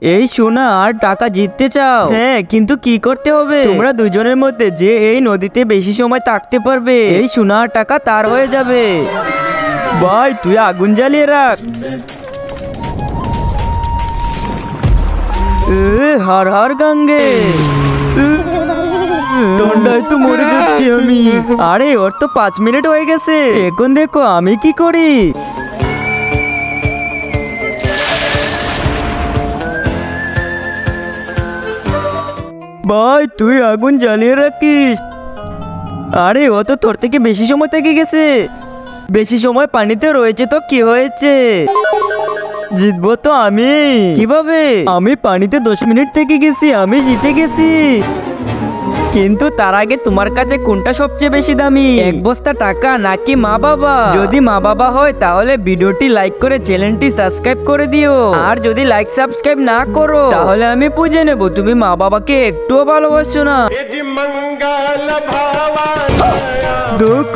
এই সোনা আর টাকা জিততে চাও? হ্যাঁ, কিন্তু কি করতে হবে? তোমরা দুজনের মধ্যে যে এই নদীতে বেশি সময় থাকতে পারবে, এই সোনা আর টাকা তার হয়ে যাবে। ভাই তুই আগুন জ্বালিয়ে রাখ। হার হার গাঙ্গে। ঠান্ডায় তো মরে যাচ্ছি আমি। আরে ওর তো 5 মিনিট হয়ে গেছে, এখন দেখো আমি কি করি। ভাই তুই আগুন জ্বালিয়ে রাখিস। আরে ও তো তোর থেকে বেশি সময় থেকে গেছে। বেশি সময় পানিতে রয়েছে তো কি হয়েছে? জিতবো তো আমি। কিভাবে? আমি পানিতে 10 মিনিট থেকে গেছি, আমি জিতে গেছি। কিন্তু তার আগে তোমার কাছে কোনটা সবচেয়ে বেশি দামি, এক বস্তা টাকা নাকি মা বাবা? যদি মা বাবা হয় তাহলে ভিডিওটি লাইক করে চ্যানেলটি সাবস্ক্রাইব করে দিও। আর যদি লাইক সাবস্ক্রাইব না করো তাহলে আমি বুঝে নেব তুমি মা বাবাকে একটুও ভালোবাসো না। দুঃখ